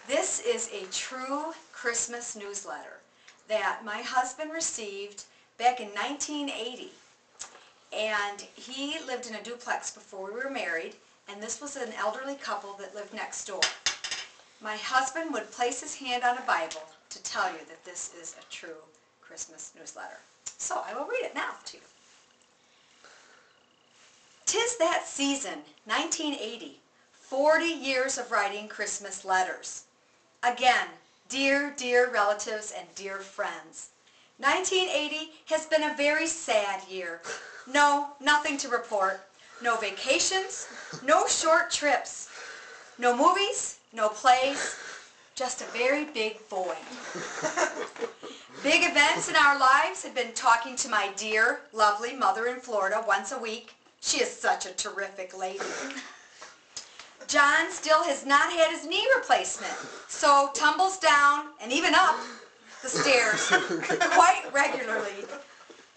This is a true Christmas newsletter that my husband received back in 1980. And he lived in a duplex before we were married, and this was an elderly couple that lived next door. My husband would place his hand on a Bible to tell you that this is a true Christmas newsletter. So I will read it now to you. "'Tis that season, 1980, 40 years of writing Christmas letters. Again, dear, dear relatives and dear friends, 1980 has been a very sad year. No, nothing to report. No vacations, no short trips, no movies, no plays, just a very big void. Big events in our lives have been talking to my dear, lovely mother in Florida once a week. She is such a terrific lady. John still has not had his knee replacement, so tumbles down and even up the stairs quite regularly.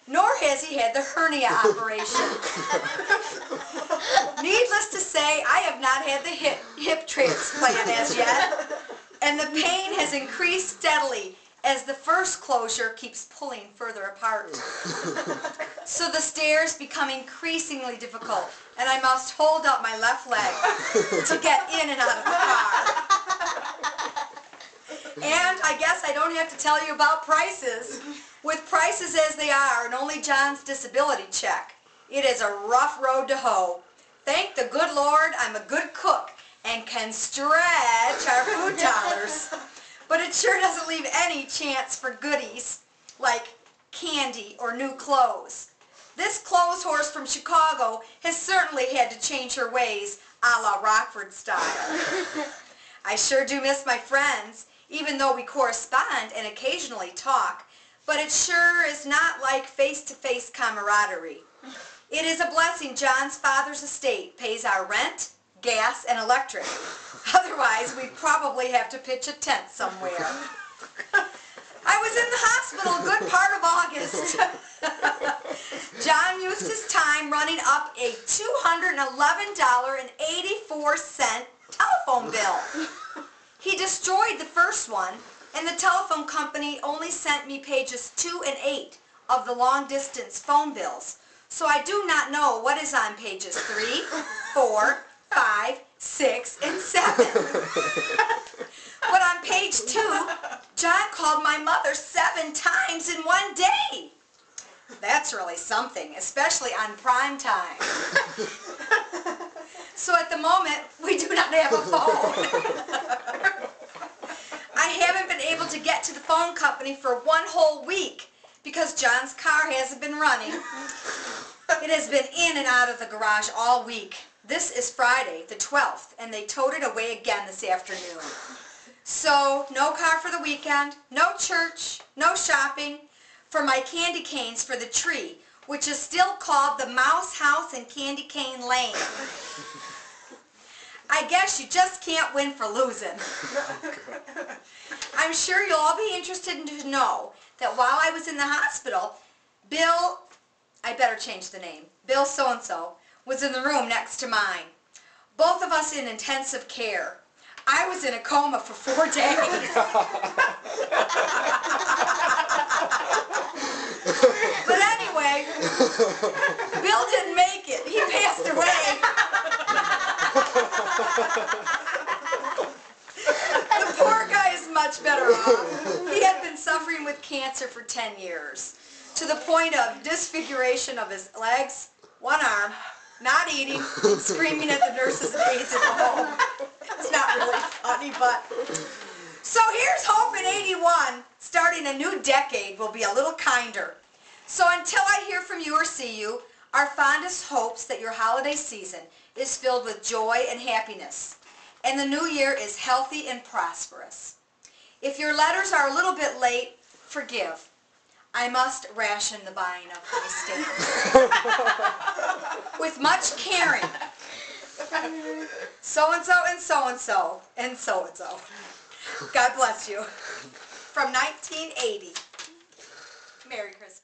Nor has he had the hernia operation. Needless to say, I have not had the hip transplant as yet, and the pain has increased steadily as the first closure keeps pulling further apart. So the stairs become increasingly difficult, and I must hold up my left leg to get in and out of the car. And I guess I don't have to tell you about prices. With prices as they are, and only John's disability check, it is a rough road to hoe. Thank the good Lord I'm a good cook and can stretch our food dollars. But it sure doesn't leave any chance for goodies like candy or new clothes. This clothes horse from Chicago has certainly had to change her ways, a la Rockford style. I sure do miss my friends, even though we correspond and occasionally talk, but it sure is not like face-to-face camaraderie. It is a blessing John's father's estate pays our rent, gas, and electric. Otherwise, we'd probably have to pitch a tent somewhere. I was in the hospital a good part of August. John used his time running up a $211.84 telephone bill. He destroyed the first one, and the telephone company only sent me pages 2 and 8 of the long-distance phone bills. So I do not know what is on pages 3, 4, 5, 6, and 7. But on page 2, John called my mother 7 times in one day. That's really something, especially on prime time. So at the moment, we do not have a phone. I haven't been able to get to the phone company for 1 whole week because John's car hasn't been running. It has been in and out of the garage all week. This is Friday, the 12th, and they towed it away again this afternoon. So, no car for the weekend, no church, no shopping for my candy canes for the tree, which is still called the Mouse House in Candy Cane Lane. I guess you just can't win for losing. I'm sure you'll all be interested to know that while I was in the hospital, Bill, I better change the name, Bill so-and-so, was in the room next to mine. Both of us in intensive care. I was in a coma for 4 days. But anyway, Bill didn't make it. He passed away. The poor guy is much better off. He had been suffering with cancer for 10 years, to the point of disfiguration of his legs, 1 arm, not eating, and screaming at the nurses and aides at home. It's not really funny, but... So here's hope in 81. Starting a new decade will be a little kinder. So until I hear from you or see you, our fondest hopes that your holiday season is filled with joy and happiness, and the new year is healthy and prosperous. If your letters are a little bit late, forgive. I must ration the buying of my stamps. With much caring. So-and-so and so-and-so and so-and-so. God bless you. From 1980. Merry Christmas.